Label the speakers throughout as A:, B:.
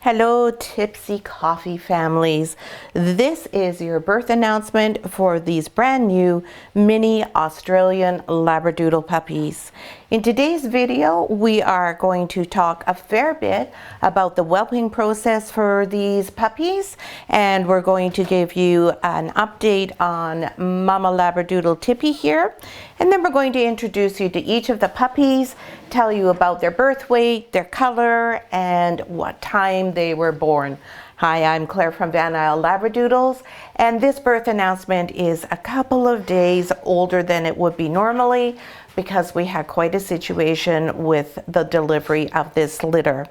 A: Hello, Tipsy Coffee families. This is your birth announcement for these brand new mini Australian Labradoodle puppies. In today's video, we are going to talk a fair bit about the whelping process for these puppies, and we're going to give you an update on Mama Labradoodle Tippy here. And then we're going to introduce you to each of the puppies, tell you about their birth weight, their color, and what time they were born. Hi, I'm Claire from Van Isle Labradoodles, and this birth announcement is a couple of days older than it would be normally because we had quite a situation with the delivery of this litter.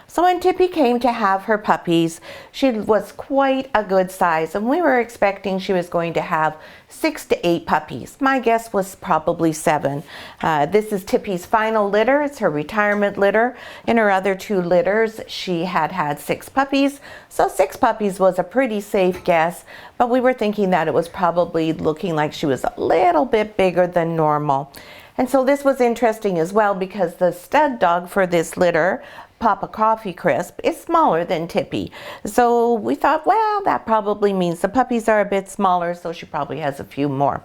A: So when Tippy came to have her puppies, she was quite a good size, and we were expecting she was going to have 6 to 8 puppies. My guess was probably 7. This is Tippy's final litter. It's her retirement litter. In her other 2 litters, she had 6 puppies. So 6 puppies was a pretty safe guess, but we were thinking that it was probably looking like she was a little bit bigger than normal. And so this was interesting as well because the stud dog for this litter, Papa Coffee Crisp, is smaller than Tippy. So we thought, well, that probably means the puppies are a bit smaller, so she probably has a few more.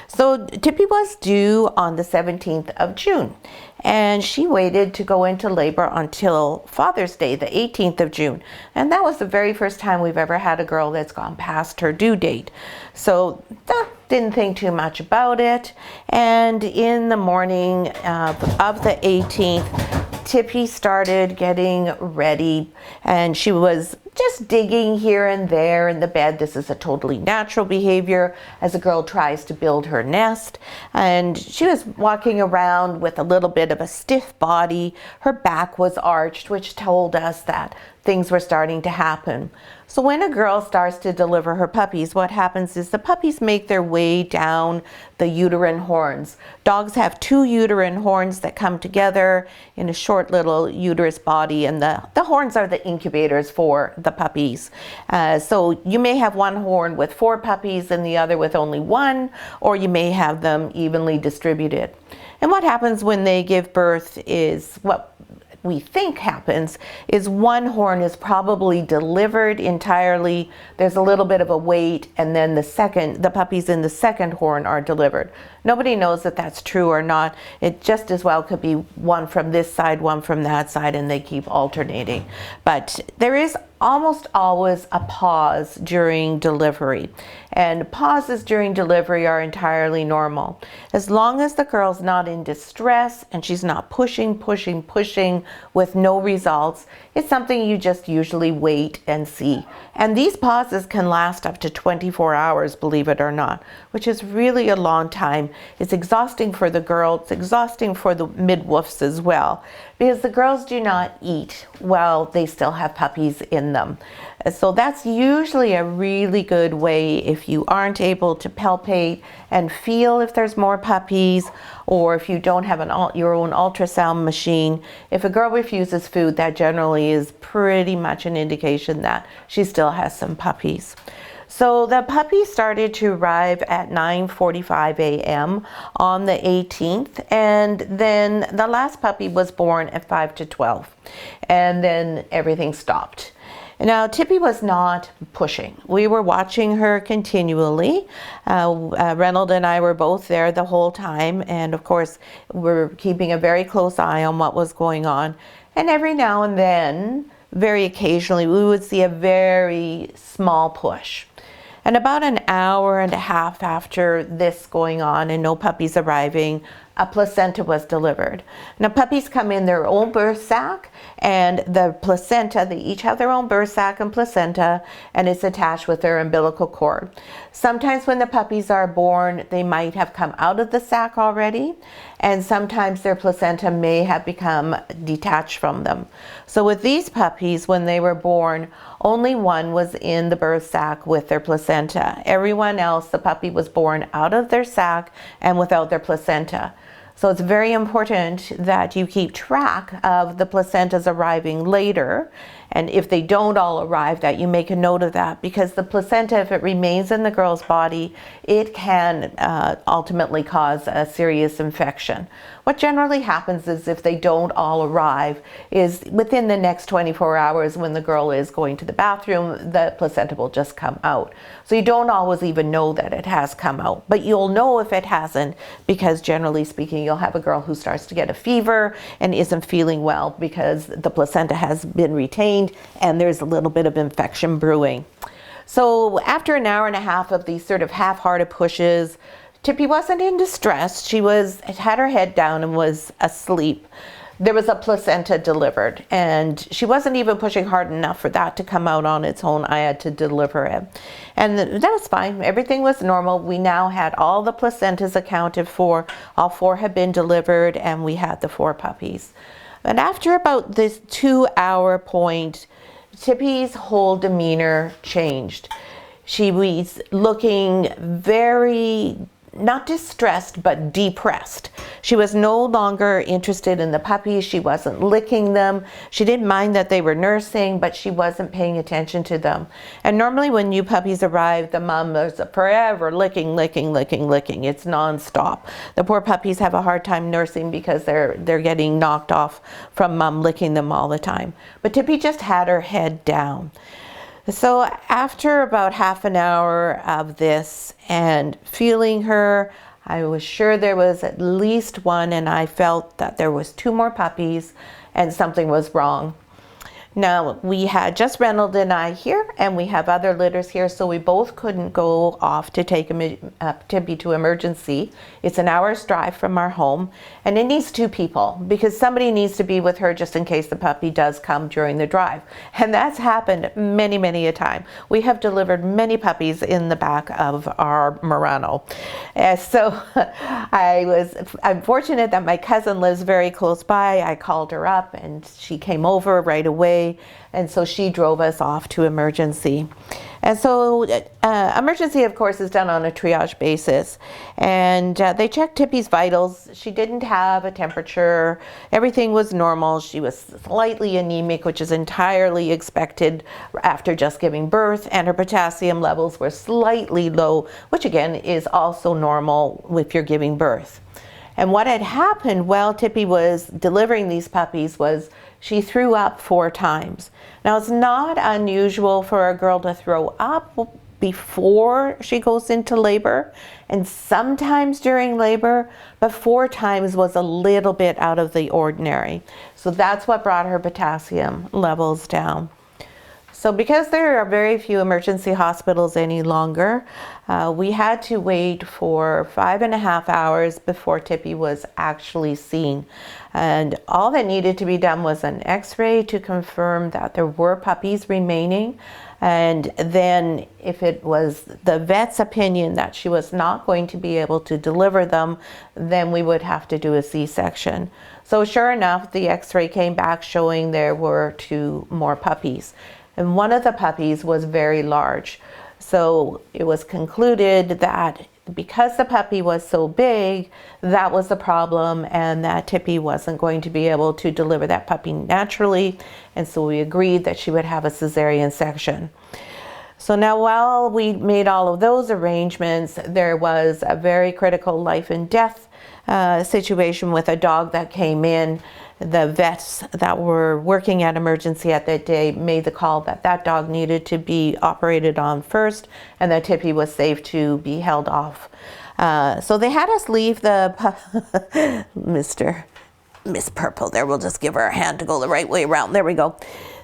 A: So Tippy was due on the 17th of June, and she waited to go into labor until Father's Day, the 18th of June. And that was the very first time we've ever had a girl that's gone past her due date. So didn't think too much about it. And in the morning of the 18th, Tippy started getting ready, and she was just digging here and there in the bed. This is a totally natural behavior as a girl tries to build her nest. And she was walking around with a little bit of a stiff body. Her back was arched, which told us that things were starting to happen. So when a girl starts to deliver her puppies, what happens is the puppies make their way down the uterine horns. Dogs have 2 uterine horns that come together in a short little uterus body, and the horns are the incubators for the puppies. So you may have one horn with 4 puppies and the other with only 1, or you may have them evenly distributed. And what happens when they give birth is what we think happens is one horn is probably delivered entirely. There's a little bit of a wait, and then the puppies in the second horn are delivered. Nobody knows if that's true or not. It just as well could be one from this side, one from that side, and they keep alternating. But there is almost always a pause during delivery, and pauses during delivery are entirely normal. As long as the girl's not in distress and she's not pushing with no results, it's something you just usually wait and see. And these pauses can last up to 24 hours, believe it or not, which is really a long time. It's exhausting for the girl, it's exhausting for the midwives as well, because the girls do not eat while they still have puppies in them. So that's usually a really good way if you aren't able to palpate and feel if there's more puppies, or if you don't have your own ultrasound machine. If a girl refuses food, that generally is pretty much an indication that she still has some puppies. So the puppies started to arrive at 9:45 a.m. on the 18th, and then the last puppy was born at 5 to 12, and then everything stopped. Now, Tippy was not pushing. We were watching her continually. Reynold and I were both there the whole time, and of course, we're keeping a very close eye on what was going on. And every now and then, very occasionally, we would see a very small push. And about an hour and a half after this going on and no puppies arriving, a placenta was delivered. Now, puppies come in their own birth sac, and the placenta, they each have their own birth sac and placenta, and it's attached with their umbilical cord. Sometimes when the puppies are born, they might have come out of the sac already, and sometimes their placenta may have become detached from them. So with these puppies, when they were born, only one was in the birth sac with their placenta. Everyone else, the puppy was born out of their sac and without their placenta. So it's very important that you keep track of the placentas arriving later. And if they don't all arrive, that you make a note of that, because the placenta, if it remains in the girl's body, it can ultimately cause a serious infection. What generally happens is, if they don't all arrive, is within the next 24 hours when the girl is going to the bathroom, the placenta will just come out. So you don't always even know that it has come out, but you'll know if it hasn't, because generally speaking, you'll have a girl who starts to get a fever and isn't feeling well because the placenta has been retained and there's a little bit of infection brewing. So after an hour and a half of these sort of half-hearted pushes, Tippy wasn't in distress. She had her head down and was asleep. There was a placenta delivered, and she wasn't even pushing hard enough for that to come out on its own. I had to deliver it, and that was fine. Everything was normal. We now had all the placentas accounted for. All 4 had been delivered, and we had the 4 puppies. And after about this 2-hour point, Tippy's whole demeanor changed. She was looking very, not distressed, but depressed. She was no longer interested in the puppies. She wasn't licking them. She didn't mind that they were nursing, but she wasn't paying attention to them. And normally when new puppies arrive, the mom is forever licking. It's nonstop. The poor puppies have a hard time nursing because they're getting knocked off from mom licking them all the time. But Tippy just had her head down. So after about half an hour of this and feeling her, I was sure there was at least 1, and I felt that there was 2 more puppies and something was wrong. Now, we had just Reynolds and I here, and we have other litters here, so we both couldn't go off to take Tippy to emergency. It's an hour's drive from our home, and it needs 2 people, because somebody needs to be with her just in case the puppy does come during the drive. And that's happened many a time. We have delivered many puppies in the back of our Murano. So I'm fortunate that my cousin lives very close by. I called her up, and she came over right away. And so she drove us off to emergency. And so emergency, of course, is done on a triage basis. And they checked Tippy's vitals. She didn't have a temperature. Everything was normal. She was slightly anemic, which is entirely expected after just giving birth. And her potassium levels were slightly low, which again is also normal if you're giving birth. And what had happened while Tippy was delivering these puppies was she threw up 4 times. Now, it's not unusual for a girl to throw up before she goes into labor, and sometimes during labor, but 4 times was a little bit out of the ordinary. So that's what brought her potassium levels down. So because there are very few emergency hospitals any longer, we had to wait for 5.5 hours before Tippy was actually seen. And all that needed to be done was an x-ray to confirm that there were puppies remaining. And then if it was the vet's opinion that she was not going to be able to deliver them, then we would have to do a C-section. So sure enough, the x-ray came back showing there were 2 more puppies. And one of the puppies was very large. So it was concluded that because the puppy was so big, that was the problem, and that Tippy wasn't going to be able to deliver that puppy naturally. And so we agreed that she would have a cesarean section. So now while we made all of those arrangements, there was a very critical life and death situation with a dog that came in. The vets that were working at emergency at that day made the call that that dog needed to be operated on first, and that Tippy was safe to be held off. So they had us leave the Miss Purple there. We'll just give her a hand to go the right way around. There we go.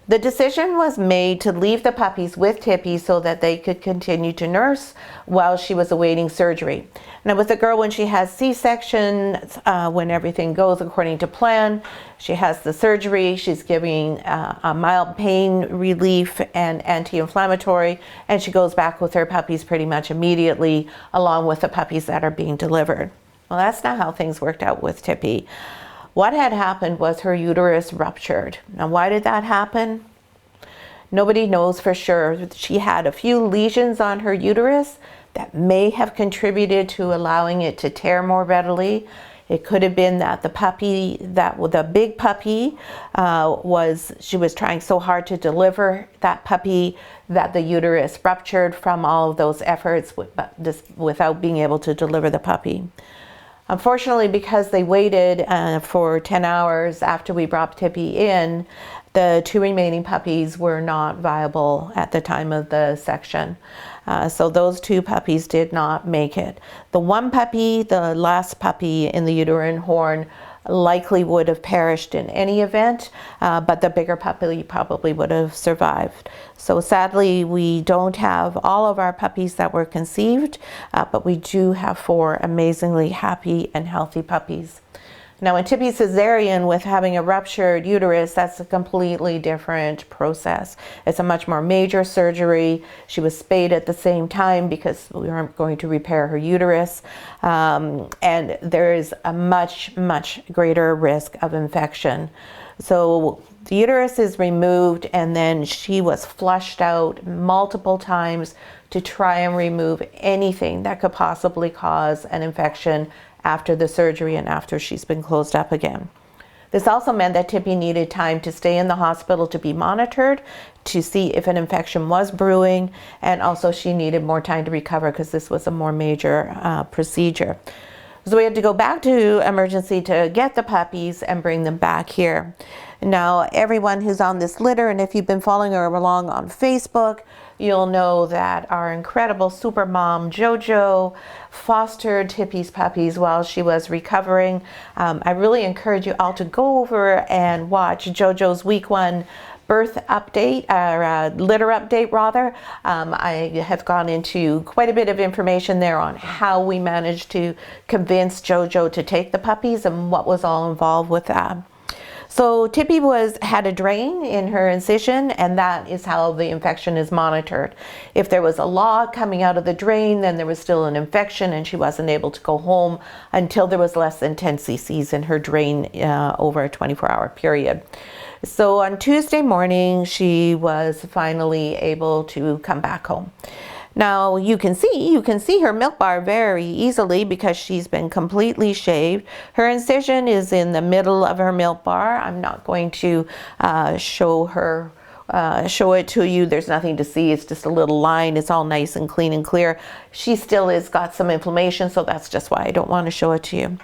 A: The decision was made to leave the puppies with Tippy so that they could continue to nurse while she was awaiting surgery. Now with the girl, when she has C-section, when everything goes according to plan, she has the surgery, she's giving a mild pain relief and anti-inflammatory, and she goes back with her puppies pretty much immediately, along with the puppies that are being delivered. Well, that's not how things worked out with Tippy. What had happened was her uterus ruptured. Now, why did that happen? Nobody knows for sure. She had a few lesions on her uterus that may have contributed to allowing it to tear more readily. It could have been that the puppy, the big puppy, she was trying so hard to deliver that puppy that the uterus ruptured from all of those efforts without being able to deliver the puppy. Unfortunately, because they waited for 10 hours after we brought Tippy in, the 2 remaining puppies were not viable at the time of the section. So those 2 puppies did not make it. The 1 puppy, the last puppy in the uterine horn, likely would have perished in any event, but the bigger puppy probably would have survived. So sadly, we don't have all of our puppies that were conceived, but we do have 4 amazingly happy and healthy puppies. Now, in Tippy's cesarean with having a ruptured uterus, that's a completely different process. It's a much more major surgery. She was spayed at the same time because we weren't going to repair her uterus. And there is a much, much greater risk of infection. So the uterus is removed, and then she was flushed out multiple times to try and remove anything that could possibly cause an infection after the surgery and after she's been closed up again. This also meant that Tippy needed time to stay in the hospital to be monitored to see if an infection was brewing, and also she needed more time to recover because this was a more major procedure. So we had to go back to emergency to get the puppies and bring them back here. Now, everyone who's on this litter, and if you've been following her along on Facebook, you'll know that our incredible super mom, JoJo, fostered Tippy's puppies while she was recovering. I really encourage you all to go over and watch JoJo's week 1 birth update, or litter update rather. I have gone into quite a bit of information there on how we managed to convince JoJo to take the puppies and what was all involved with that. So Tippy had a drain in her incision, and that is how the infection is monitored. If there was a log coming out of the drain, then there was still an infection and she wasn't able to go home until there was less than 10 cc's in her drain over a 24-hour period. So on Tuesday morning, she was finally able to come back home. Now you can see her milk bar very easily because she's been completely shaved. Her incision is in the middle of her milk bar. I'm not going to show it to you. There's nothing to see. It's just a little line. It's all nice and clean and clear. She still has got some inflammation, so that's just why I don't want to show it to you.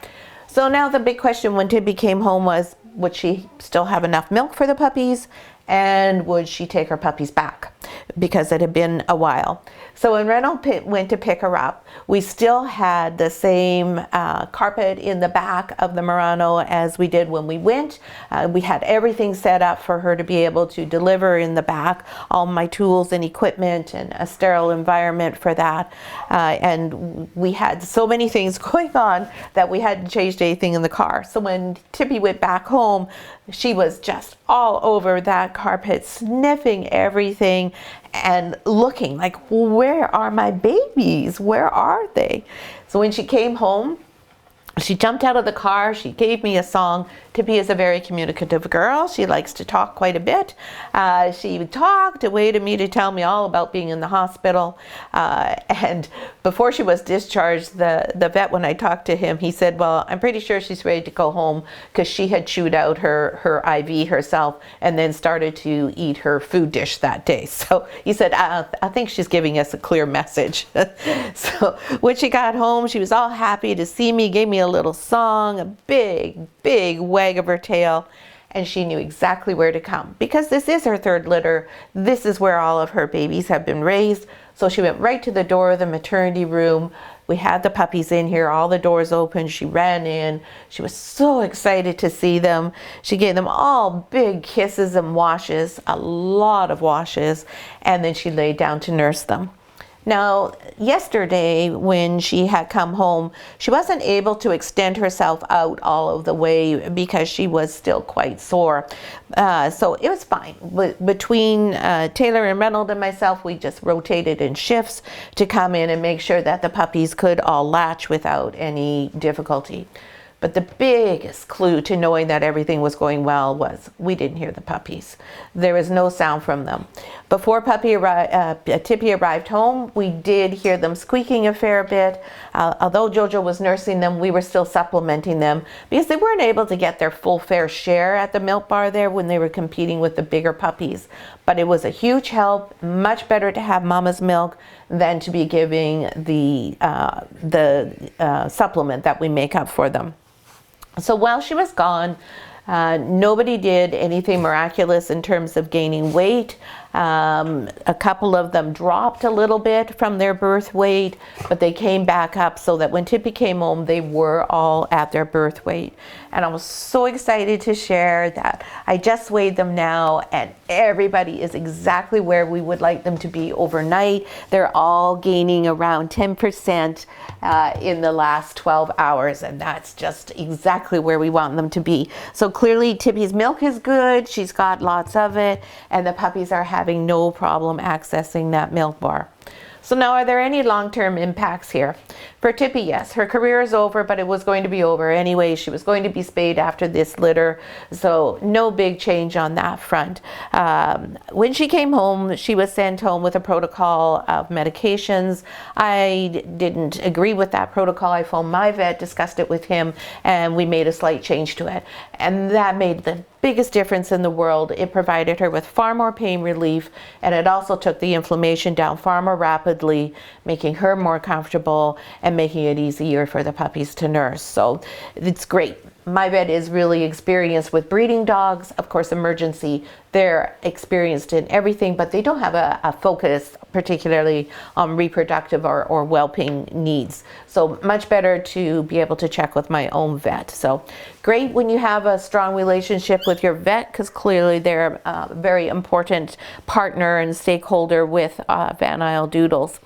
A: So now the big question when Tippy came home was, would she still have enough milk for the puppies? And would she take her puppies back? Because it had been a while. So when Reynolds went to pick her up, we still had the same carpet in the back of the Murano as we did when we went. We had everything set up for her to be able to deliver in the back, all my tools and equipment and a sterile environment for that. And we had so many things going on that we hadn't changed anything in the car. So when Tippy went back home, she was just all over that carpet, sniffing everything and looking like, where are my babies? Where are they? So when she came home, she jumped out of the car. She gave me a song. Tippy is a very communicative girl. She likes to talk quite a bit. She talked away to me to tell me all about being in the hospital. And before she was discharged, the vet, when I talked to him, he said, well, I'm pretty sure she's ready to go home because she had chewed out her IV herself and then started to eat her food dish that day. So he said, I think she's giving us a clear message. So when she got home, she was all happy to see me, gave me a little song, a big wag of her tail, and she knew exactly where to come. Because this is her 3rd litter, this is where all of her babies have been raised. So she went right to the door of the maternity room. We had the puppies in here, all the doors open. She ran in. She was so excited to see them. She gave them all big kisses and washes, a lot of washes, and then she laid down to nurse them. Now, yesterday when she had come home, she wasn't able to extend herself out all of the way because she was still quite sore. So it was fine. Between Taylor and Reynolds and myself, we just rotated in shifts to come in and make sure that the puppies could all latch without any difficulty. But the biggest clue to knowing that everything was going well was we didn't hear the puppies. There was no sound from them. Before Tippy arrived home, we did hear them squeaking a fair bit. Although Jojo was nursing them, we were still supplementing them because they weren't able to get their full fair share at the milk bar there when they were competing with the bigger puppies. But it was a huge help, much better to have mama's milk than to be giving the supplement that we make up for them. So while she was gone, nobody did anything miraculous in terms of gaining weight. A couple of them dropped a little bit from their birth weight, but they came back up so that when Tippy came home, they were all at their birth weight. And I was so excited to share that I just weighed them now, and everybody is exactly where we would like them to be overnight. They're all gaining around 10% in the last 12 hours, and that's just exactly where we want them to be. So clearly Tippy's milk is good, she's got lots of it, and the puppies are having no problem accessing that milk bar. So now, are there any long-term impacts here? For Tippy, yes, her career is over, but it was going to be over anyway. She was going to be spayed after this litter, so no big change on that front. When she came home, she was sent home with a protocol of medications. I didn't agree with that protocol. I phoned my vet, discussed it with him, and we made a slight change to it. And that made the biggest difference in the world. It provided her with far more pain relief, and it also took the inflammation down far more rapidly, making her more comfortable and making it easier for the puppies to nurse. So it's great. My vet is really experienced with breeding dogs. Of course, emergency, they're experienced in everything, but they don't have a focus particularly on reproductive or whelping needs. So much better to be able to check with my own vet. So great when you have a strong relationship with your vet, because clearly they're a very important partner and stakeholder with Van Isle Doodles.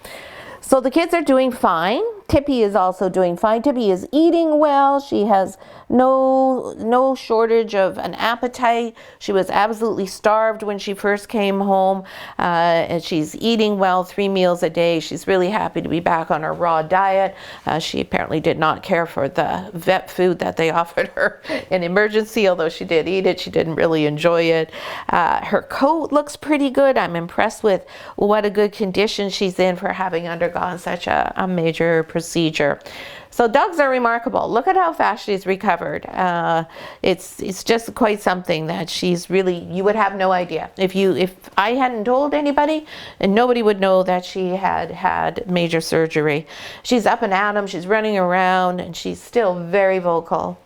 A: So the kids are doing fine. Tippy is also doing fine. Tippy is eating well. She has no shortage of an appetite. She was absolutely starved when she first came home, and she's eating well, 3 meals a day. She's really happy to be back on her raw diet. She apparently did not care for the vet food that they offered her in emergency, although she did eat it. She didn't really enjoy it. Her coat looks pretty good. I'm impressed with what a good condition she's in for having undergone such a major procedure. So dogs are remarkable. Look at how fast she's recovered. It's just quite something that she's really, you would have no idea. If I hadn't told anybody, and nobody would know that she had major surgery. She's up and at 'em, she's running around, and she's still very vocal.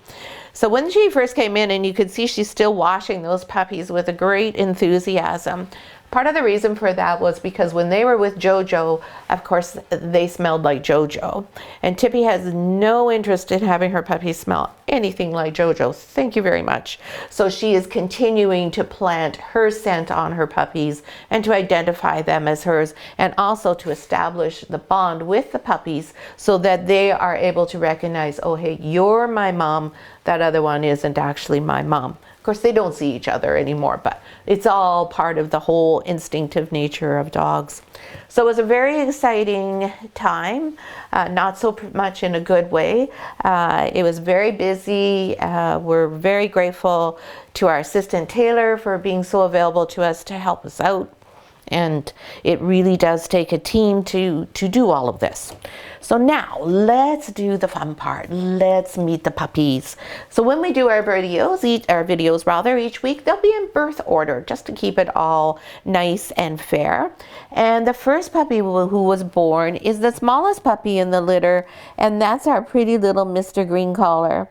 A: So when she first came in, and you could see she's still washing those puppies with a great enthusiasm. Part of the reason for that was because when they were with Jojo, of course, they smelled like Jojo. And Tippy has no interest in having her puppies smell anything like Jojo. Thank you very much. So she is continuing to plant her scent on her puppies and to identify them as hers, and also to establish the bond with the puppies so that they are able to recognize, oh, hey, you're my mom. That other one isn't actually my mom. Of course, they don't see each other anymore, but it's all part of the whole instinctive nature of dogs. So it was a very exciting time, not so much in a good way. It was very busy. We're very grateful to our assistant Taylor for being so available to us to help us out. And it really does take a team to do all of this. So now let's do the fun part. Let's meet the puppies. So when we do our videos each week, they'll be in birth order just to keep it all nice and fair. And the first puppy who was born is the smallest puppy in the litter, and that's our pretty little Mr. Green Collar.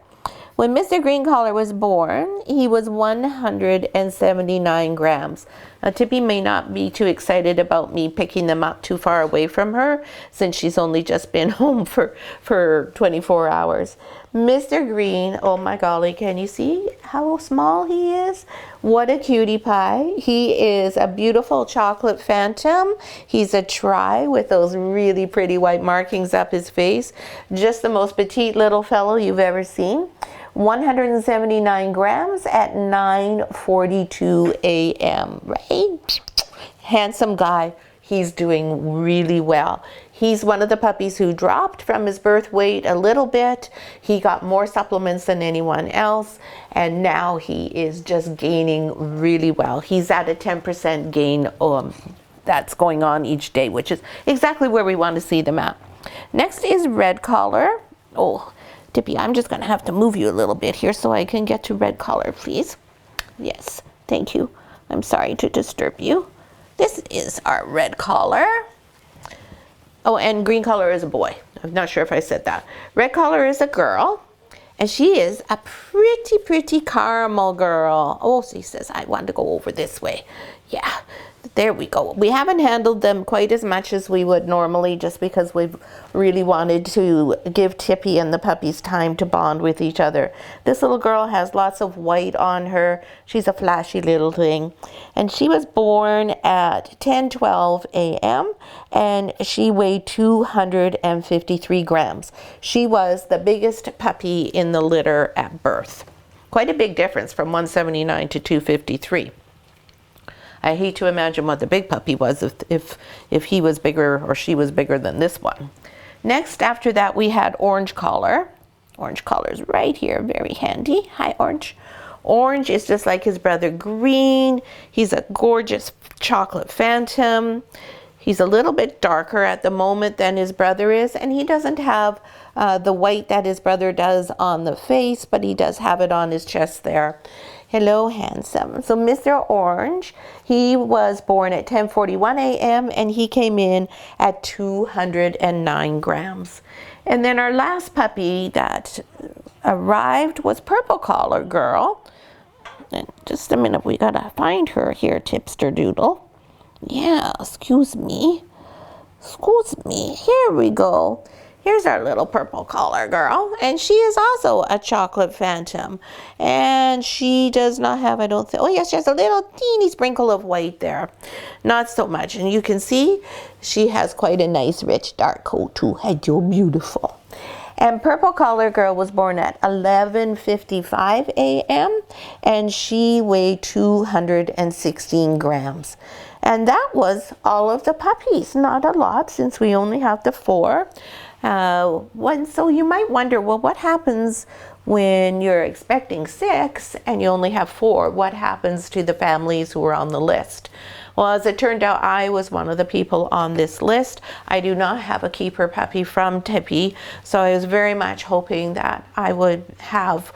A: When Mr. Green Collar was born, he was 179 grams. Now, Tippy may not be too excited about me picking them up too far away from her, since she's only just been home for 24 hours. Mr. Green, oh my golly, can you see how small he is? What a cutie pie. He is a beautiful chocolate phantom. He's a tri with those really pretty white markings up his face. Just the most petite little fellow you've ever seen. 179 grams at 9:42 a.m., right? Handsome guy. He's doing really well. He's one of the puppies who dropped from his birth weight a little bit. He got more supplements than anyone else, and now he is just gaining really well. He's at a 10% gain that's going on each day, which is exactly where we want to see them at. Next is red collar. Oh, Tippy, I'm just going to have to move you a little bit here so I can get to red collar, please. Yes, thank you. I'm sorry to disturb you. This is our red collar. Oh, and green collar is a boy. I'm not sure if I said that. Red collar is a girl, and she is a pretty caramel girl. Oh, she says, I want to go over this way. Yeah. There we go. We haven't handled them quite as much as we would normally, just because we've really wanted to give Tippy and the puppies time to bond with each other. This little girl has lots of white on her. She's a flashy little thing. And she was born at 10:12 a.m. and she weighed 253 grams. She was the biggest puppy in the litter at birth. Quite a big difference from 179 to 253. I hate to imagine what the big puppy was if he was bigger or she was bigger than this one. Next, after that, we had orange collar. Orange collar's right here, very handy. Hi, Orange. Orange is just like his brother Green. He's a gorgeous chocolate phantom. He's a little bit darker at the moment than his brother is, and he doesn't have the white that his brother does on the face, but he does have it on his chest there. Hello, handsome. So Mr. Orange, he was born at 10:41 a.m. and he came in at 209 grams. And then our last puppy that arrived was Purple Collar Girl. And just a minute, we gotta find her here, Tipster Doodle. Yeah, excuse me. Excuse me. Here we go. Here's our little Purple Collar Girl, and she is also a chocolate phantom. And she does not have, I don't think, oh yes, she has a little teeny sprinkle of white there. Not so much, and you can see she has quite a nice rich dark coat too. Hello, beautiful. And Purple Collar Girl was born at 11:55 a.m. and she weighed 216 grams. And that was all of the puppies. Not a lot, since we only have the 4. So you might wonder, well, what happens when you're expecting 6 and you only have 4? What happens to the families who are on the list? Well, as it turned out, I was one of the people on this list. I do not have a keeper puppy from Tippy, so I was very much hoping that I would have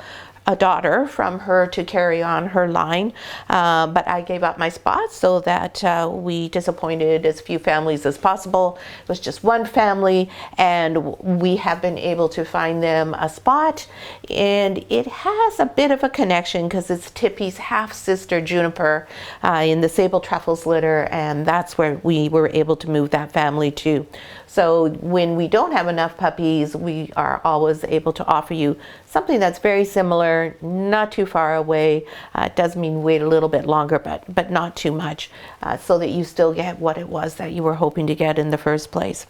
A: a daughter from her to carry on her line, but I gave up my spot so that we disappointed as few families as possible. It was just one family, and we have been able to find them a spot, and it has a bit of a connection because it's Tippy's half-sister Juniper in the Sable Truffles litter, and that's where we were able to move that family to. So when we don't have enough puppies, we are always able to offer you something that's very similar, not too far away. It does mean wait a little bit longer, but not too much, so that you still get what it was that you were hoping to get in the first place.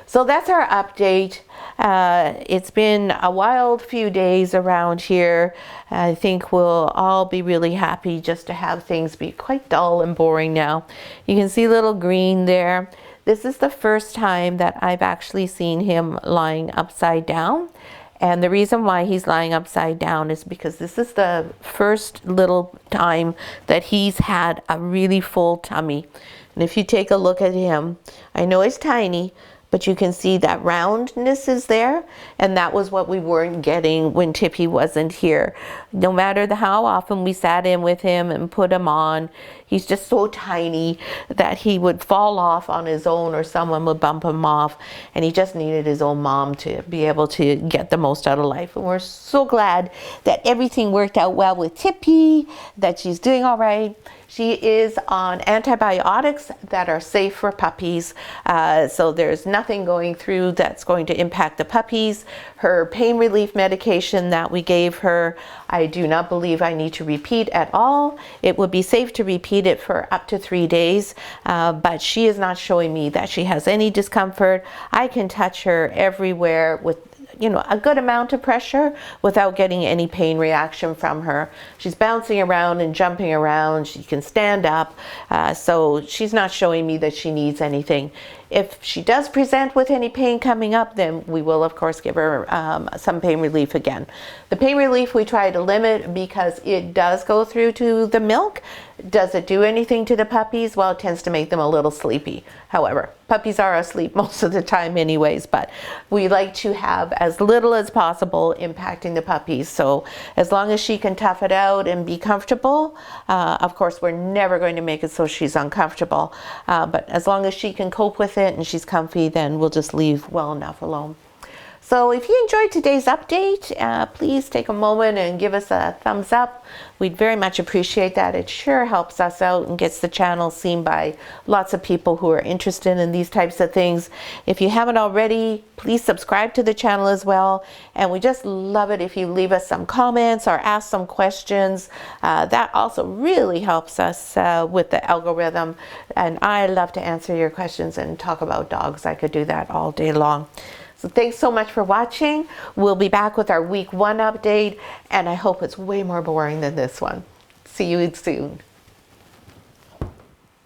A: So that's our update. It's been a wild few days around here. I think we'll all be really happy just to have things be quite dull and boring now. You can see little Green there. This is the first time that I've actually seen him lying upside down. And the reason why he's lying upside down is because this is the first little time that he's had a really full tummy. And if you take a look at him, I know he's tiny, but you can see that roundness is there, and that was what we weren't getting when Tippy wasn't here. No matter how often we sat in with him and put him on, he's just so tiny that he would fall off on his own or someone would bump him off, and he just needed his own mom to be able to get the most out of life. And we're so glad that everything worked out well with Tippy, that she's doing all right. She is on antibiotics that are safe for puppies, so there's nothing going through that's going to impact the puppies. Her pain relief medication that we gave her, I do not believe I need to repeat at all. It would be safe to repeat it for up to 3 days, but she is not showing me that she has any discomfort. I can touch her everywhere with a good amount of pressure without getting any pain reaction from her. She's bouncing around and jumping around. She can stand up. So she's not showing me that she needs anything. If she does present with any pain coming up, then we will of course give her some pain relief again. The pain relief we try to limit because it does go through to the milk. Does it do anything to the puppies? Well, it tends to make them a little sleepy. However, puppies are asleep most of the time anyways, but we like to have as little as possible impacting the puppies. So as long as she can tough it out and be comfortable, of course we're never going to make it so she's uncomfortable, but as long as she can cope with it and she's comfy, then we'll just leave well enough alone. So if you enjoyed today's update, please take a moment and give us a thumbs up. We'd very much appreciate that. It sure helps us out and gets the channel seen by lots of people who are interested in these types of things. If you haven't already, please subscribe to the channel as well. And we just love it if you leave us some comments or ask some questions. That also really helps us with the algorithm. And I love to answer your questions and talk about dogs. I could do that all day long. So thanks so much for watching. We'll be back with our week 1 update, and I hope it's way more boring than this one. See you soon.